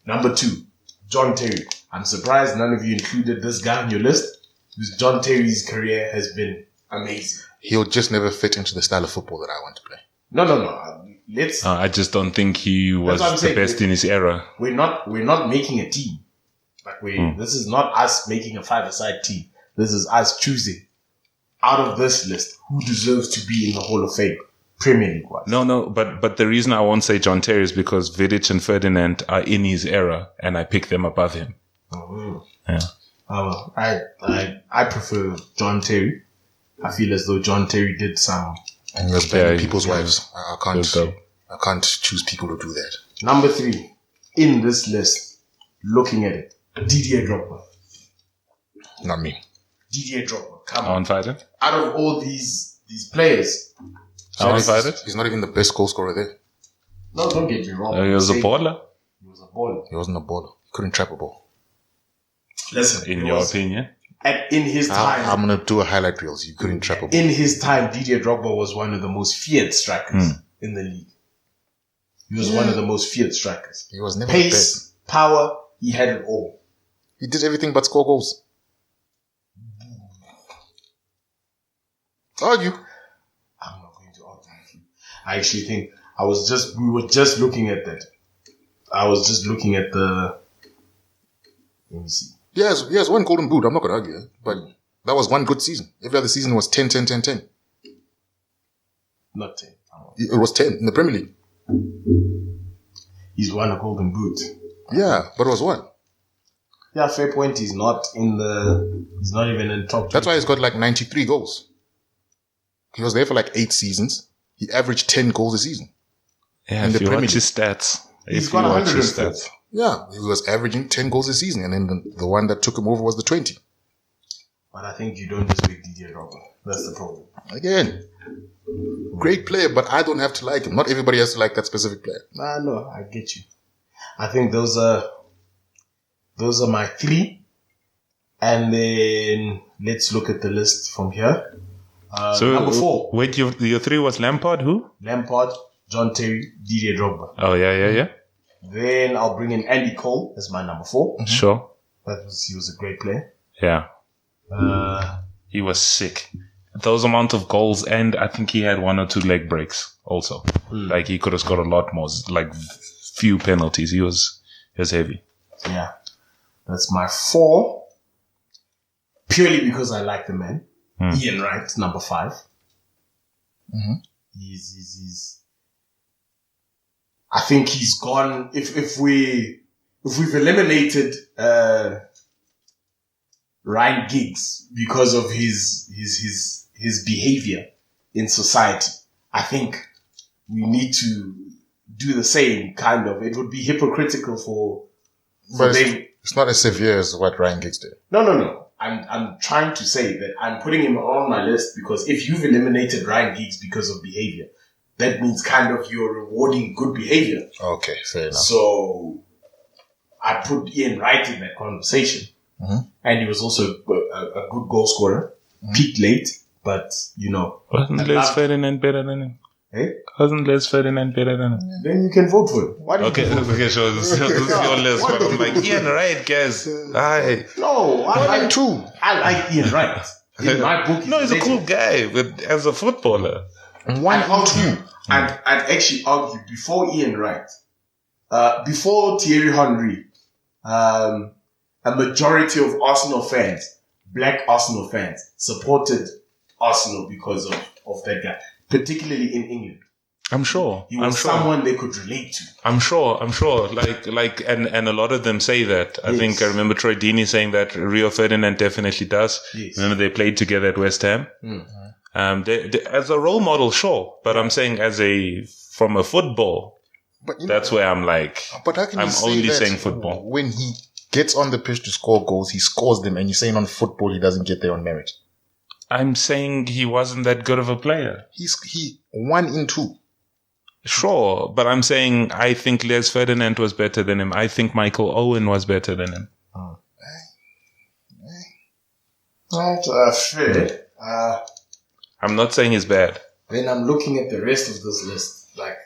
Number 2, John Terry. I'm surprised none of you included this guy on your list, because John Terry's career has been amazing. He'll just never fit into the style of football that I want to play. No. I just don't think he was the best in his era. We're not making a team. Like this is not us making a 5-a-side team. This is us choosing out of this list who deserves to be in the Hall of Fame, Premier League wise. No, but the reason I won't say John Terry is because Vidic and Ferdinand are in his era, and I pick them above him. Yeah. I prefer John Terry. I feel as though John Terry did some. And he was banging people's wives. I can't choose people to do that. Number 3 in this list, looking at it, Didier Drogba. Not me. Didier Drogba. Come on. Unfighted? Out of all these players, Unfighted? He's not even the best goal scorer there. No, don't get me wrong. He was a baller. He was a baller. He wasn't a baller. He couldn't trap a ball. Listen, in your opinion? In his time, I'm gonna do a highlight reels. You couldn't trap a ball. In his time, Didier Drogba was one of the most feared strikers in the league. He was one of the most feared strikers. He was never pace, power. He had it all. He did everything but score goals. Argue. I'm not going to argue with you. I actually think we were just looking at that. I was just looking at the. Let me see. He has one golden boot. I'm not going to argue, but that was one good season. Every other season was 10, 10, 10, 10. Not 10. It was 10 in the Premier League. He's won a golden boot. Yeah, but it was one. Yeah, fair point. He's not even in top 20. That's why he's got like 93 goals. He was there for like 8 seasons. He averaged 10 goals a season. Yeah, if you watch his stats. He's got 104. Yeah, he was averaging 10 goals a season, and then the one that took him over was the 20. But I think you don't respect Didier Drogba. That's the problem. Again, great player, but I don't have to like him. Not everybody has to like that specific player. No, I get you. I think those are my 3. And then let's look at the list from here. So number 4. Wait, your 3 was Lampard, who? Lampard, John Terry, Didier Drogba. Oh, yeah. Then I'll bring in Andy Cole as my number 4. Mm-hmm. Sure. He was a great player. Yeah. He was sick. Those amount of goals, and I think he had 1 or 2 leg breaks also. Like he could have scored a lot more, like few penalties. He was heavy. Yeah. That's my 4. Purely because I like the man. Ian Wright, number 5. Mm-hmm. He's I think he's gone. If we've eliminated Ryan Giggs because of his behavior in society, I think we need to do the same kind of. It would be hypocritical for them. It's not as severe as what Ryan Giggs did. No. I'm trying to say that I'm putting him on my list because if you've eliminated Ryan Giggs because of behavior, that means kind of you're rewarding good behavior. Okay, fair enough. So I put Ian Wright in that conversation. Mm-hmm. And he was also a good goal scorer. Peaked late, but, Wasn't Les Ferdinand better than him? Hey? Wasn't Les Ferdinand better than him? Then you can vote for him. Why do you Okay, sure. This is your list, but I'm like, Ian Wright, guys. Hi. No, I like two. I like Ian Wright. In my book, No, he's a cool guy as a footballer. I'd actually argue before Ian Wright, before Thiery Henry, a majority of Arsenal fans, black Arsenal fans, supported Arsenal because of that guy, particularly in England. I'm sure. He was someone they could relate to. I'm sure. And a lot of them say that. I think I remember Troy Deeney saying that Rio Ferdinand definitely does. Yes. Remember they played together at West Ham. They, as a role model, sure. But I'm saying from a football, that's where I'm like, but how can I'm you only that saying football. When he gets on the pitch to score goals, he scores them, and you're saying on football he doesn't get there on merit. I'm saying he wasn't that good of a player. He 1 in 2. Sure, but I'm saying I think Les Ferdinand was better than him. I think Michael Owen was better than him. Right, fair. I'm not saying he's bad. Then I'm looking at the rest of this list. Like,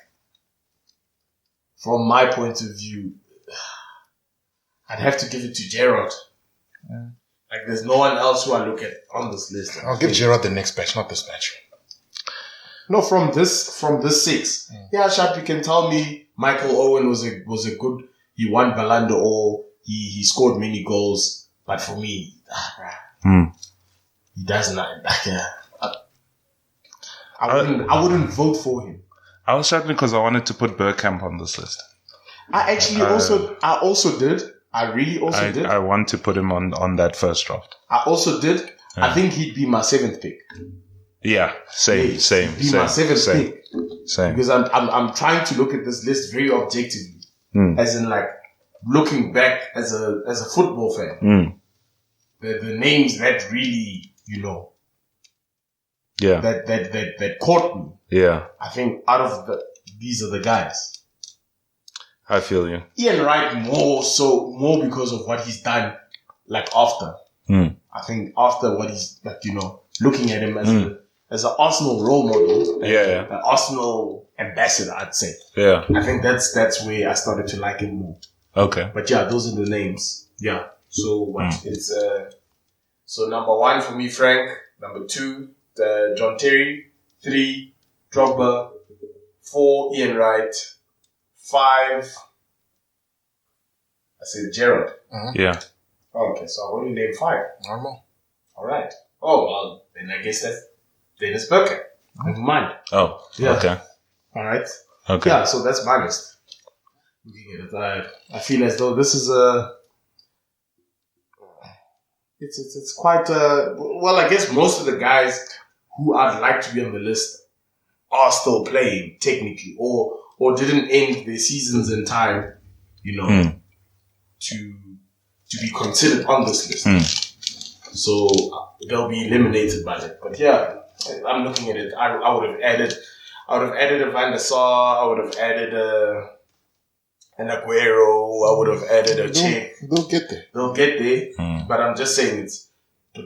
from my point of view, I'd have to give it to Gerrard. Like, there's no one else who I look at on this list. I'll give Gerrard the next batch, not this batch. No, from this 6. Yeah, Sharp, you can tell me Michael Owen was a good. He won Ballon d'Or. He scored many goals, but for me, he doesn't. I wouldn't vote for him. I was shocked because I wanted to put Bergkamp on this list. I also did. I really also did. I want to put him on that first draft. I also did. I think he'd be my 7th pick. Yeah, same. My 7th pick. Same. Because I'm trying to look at this list very objectively, as in like looking back as a football fan. The names that really that caught me. Yeah, I think out of these are the guys. I feel you. Ian Wright more because of what he's done, like after. I think after what he's looking at him as an Arsenal role model, an Arsenal ambassador, I'd say. Yeah, I think that's where I started to like him more. Okay, but yeah, those are the names. Yeah, so what it's so number 1 for me, Frank. Number 2, John Terry. 3, Drogba. 4, Ian Wright. 5, I said Gerrard. Yeah. Oh, okay, so I only named 5. Normal. All right. Oh, well, then I guess that's Dennis Bergkamp. Never mind. Oh, yeah. Okay. All right. Okay. Yeah, so that's my list. Looking at it, I feel as though this is it's quite well, I guess most of the guys who I'd like to be on the list are still playing technically, or didn't end their seasons in time, to be considered on this list. So they'll be eliminated by that. But yeah, I'm looking at it. I would have added a Van der Sar. I would have added an Aguero. I would have added a Che. They'll get there. They'll get there. But I'm just saying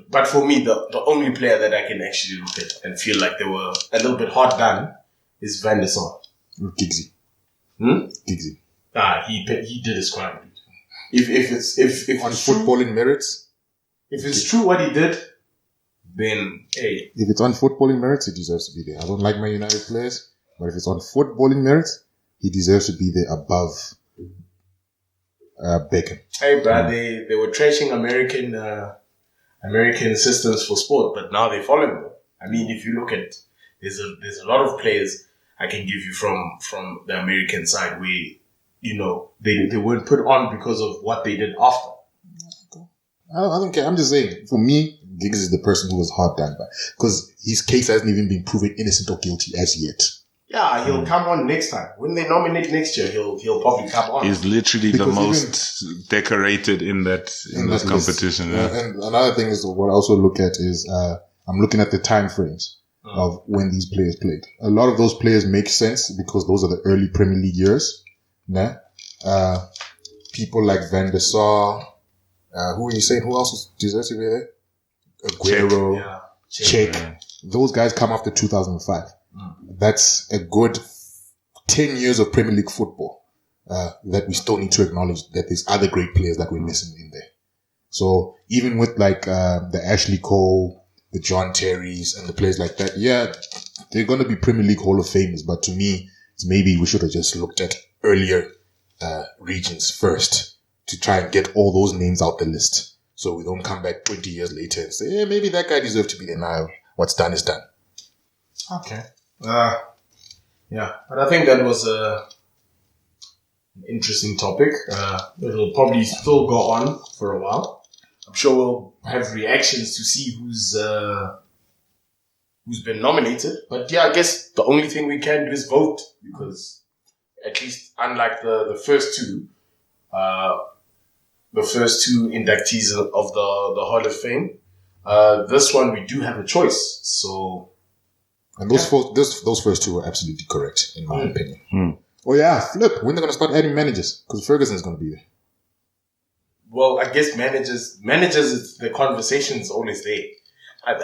but for me, the only player that I can actually look at and feel like they were a little bit hard done is Van der Sar. Giggsy. Giggsy. He did his crime. If on it's footballing merits, if it's true what he did, then hey. If it's on footballing merits, he deserves to be there. I don't like Man United players, but if it's on footballing merits, he deserves to be there above Beckham. Hey, bro, they were trashing American systems for sport, but now they follow them. I mean, if you look at there's a lot of players I can give you from the American side where they weren't put on because of what they did after. I don't care. I'm just saying, for me, Giggs is the person who was hard done by, because his case hasn't even been proven innocent or guilty as yet. Yeah, he'll come on next time. When they nominate next year, he'll probably come on. He's literally the most decorated in this competition. Yeah. And another thing is what I also look at is I'm looking at the time frames of when these players played. A lot of those players make sense because those are the early Premier League years. Nah? People like Van der Sar, who are you saying? Who else deserves to be there? Aguero, Check. Those guys come after 2005. That's a good 10 years of Premier League football that we still need to acknowledge that there's other great players that we're missing in there. So even with like the Ashley Cole, the John Terrys, and the players like that, yeah, they're going to be Premier League Hall of Famers. But to me, it's maybe we should have just looked at earlier regions first to try and get all those names out the list. So we don't come back 20 years later and say, yeah, maybe that guy deserves to be there now. What's done is done. Okay. Yeah, but I think that was an interesting topic. It'll probably still go on for a while. I'm sure we'll have reactions to see who's been nominated. But yeah, I guess the only thing we can do is vote, because at least unlike the first two inductees of the Hall of Fame, this one we do have a choice. So. And those first two were absolutely correct, in my opinion. Oh yeah, flip. When they're going to start adding managers? Because Ferguson is going to be there. Well, I guess managers, the conversation is always there. I'm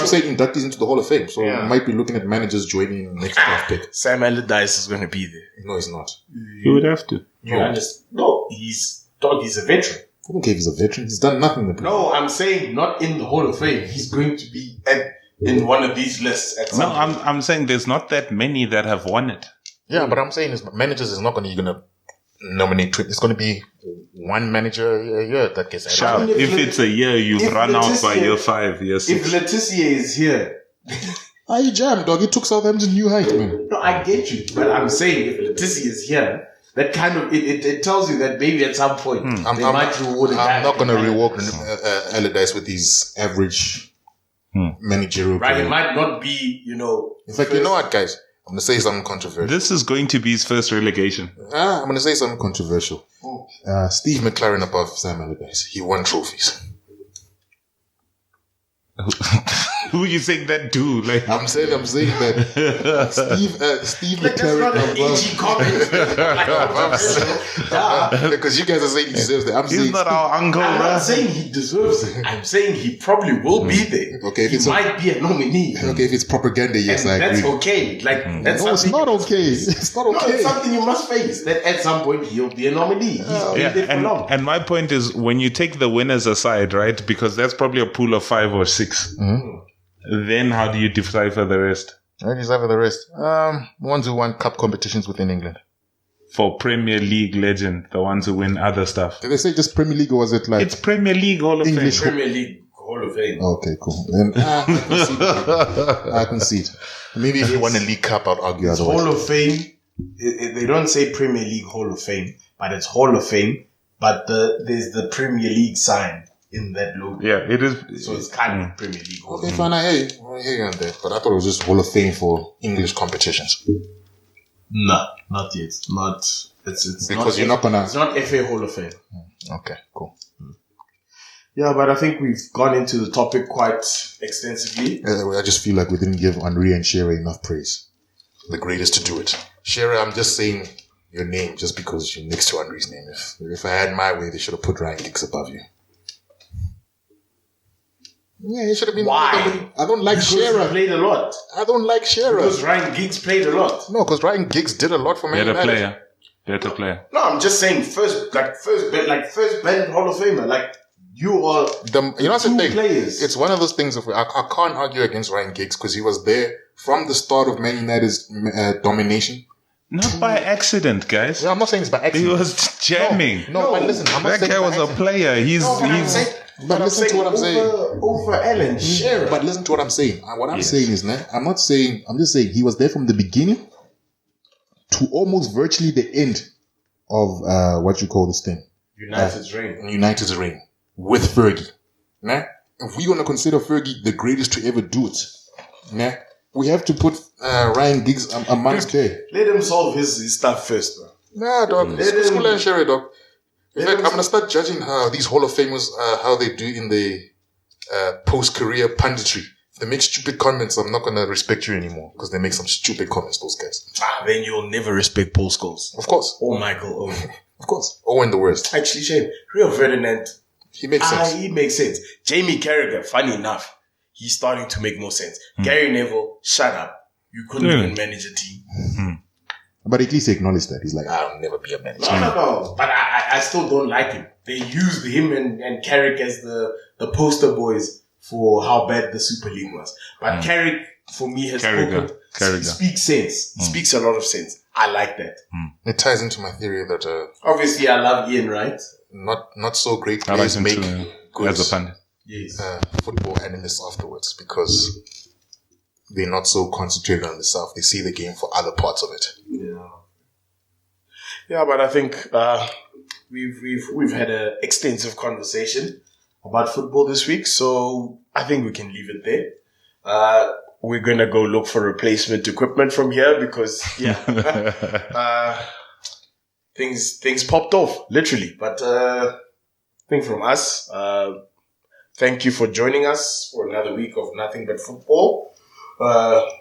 saying inductees into the Hall of Fame. So we might be looking at managers joining the next draft pick. Sam Allardyce is going to be there. No, he's not. He would have to. No, he's a veteran. I don't care if he's a veteran. He's done nothing. No, I'm saying not in the Hall of Fame. He's going to be in one of these lists. I'm saying there's not that many that have won it. Yeah, but I'm saying is managers is not going to nominate. It's going to be one manager a year that gets added. If it's a year, you've run out by year 5, year 6. If Letitia is here, are you jammed, dog? He took Southampton new height, man. No, I get you, but I'm saying if Letitia is here, that kind of it tells you that maybe at some point they might reward. I'm not going to reward Allardyce with his average. Managerial. Right, it might not be, In fact, you know what, guys? I'm going to say something controversial. This is going to be his first relegation. I'm going to say something controversial. Steve McLaren above Sam Allardyce. He won trophies. Who you think that do? Like I'm saying that Steve McLaren above. Because you guys are saying he deserves that. He's not our uncle. I'm not saying he deserves it. I'm saying he probably will be there. Okay, if he might be a nominee. Okay, if it's propaganda, yes, and I agree. That's okay. Like that's no, it's not okay. It's not okay. No, it's something you must face. That at some point he'll be a nominee. He's been there for long. And my point is, when you take the winners aside, right? Because that's probably a pool of 5 or 6. Then how do you decipher the rest? How do you decipher the rest? Ones who won cup competitions within England. For Premier League legend, the ones who win other stuff. Did they say just Premier League, or was it like... It's Premier League Hall of English Fame. Premier League Hall of Fame. Okay, cool. Then I can see it. Maybe if you won a League Cup, I'd argue otherwise. Hall of Fame, they don't say Premier League Hall of Fame, but it's Hall of Fame, but there's the Premier League sign in that logo. Yeah, it is. So it's kind of Premier League. Okay, fine. I hear you on that. But I thought it was just Hall of Fame for English competitions. No, not yet. Not. It's because not you're not gonna. It's not FA Hall of Fame. Okay, cool. Yeah, but I think we've gone into the topic quite extensively. I just feel like we didn't give Henry and Shearer enough praise. The greatest to do it. Shearer, I'm just saying, your name just because you're next to Henry's name. If I had my way, they should have put Ryan Giggs above you. Yeah, he should have been. Why? I don't like Because Shearer. he played a lot. I don't like Shearer. Because Ryan Giggs played a lot. No, because Ryan Giggs did a lot for Man United. Better player. No, I'm just saying first band Hall of Famer. Like you are. You know what's the thing? Players. It's one of those things. I can't argue against Ryan Giggs because he was there from the start of Man United's domination. Not by accident, guys. No, I'm not saying it's by accident. He was jamming. No, but listen, I'm not That saying guy was a player. But listen to what I'm saying. Over Alan Shearer. But listen to what I'm saying. What I'm saying is, I'm just saying he was there from the beginning to almost virtually the end of what you call this thing. United's reign with Fergie. Nah? If we're going to consider Fergie the greatest to ever do it, nah? We have to put Ryan Giggs amongst there. Let him solve his stuff first, bro. Nah, dog. It's cool and Sherry, dog. In fact, I'm going to start judging these Hall of Famers, how they do in the post-career punditry. If they make stupid comments, I'm not going to respect you anymore because they make some stupid comments, those guys. Then you'll never respect Paul Scholes. Of course. Or Michael Owen. Of course. Owen the worst. Actually, Shane, Rio Ferdinand. He makes sense. He makes sense. Jamie Carragher, funny enough, he's starting to make more sense. Gary Neville, shut up. You couldn't even manage a team. But at least he acknowledged that. He's like, I'll never be a manager. No. But I still don't like him. They used him and Carrick as the poster boys for how bad the Super League was. But Carrick, for me, Carragher. Speaks sense. He speaks a lot of sense. I like that. It ties into my theory that obviously I love Ian Wright. Not so great players make good as a pundit. Yes. Football analysts afterwards because they're not so concentrated on the South. They see the game for other parts of it. Yeah, but I think we've had an extensive conversation about football this week, so I think we can leave it there. We're gonna go look for replacement equipment from here because things popped off literally. But I think from us, thank you for joining us for another week of Nothing But Football.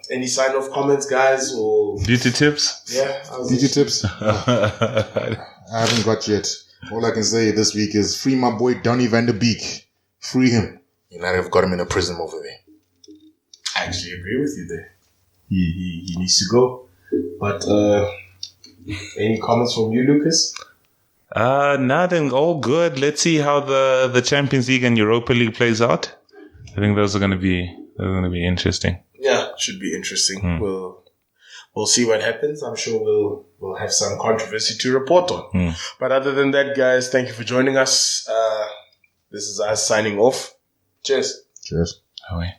Any sign-off comments, guys, or beauty tips? Yeah, beauty tips. I haven't got yet. All I can say this week is free my boy Donny van der Beek. Free him. United have got him in a prison over there. I actually agree with you there. He needs to go. But any comments from you, Lucas? Nothing. All good. Let's see how the Champions League and Europa League plays out. I think those are going to be interesting. Yeah, should be interesting. We'll see what happens. I'm sure we'll have some controversy to report on. But other than that, guys, thank you for joining us. This is us signing off. Cheers. Cheers. Away.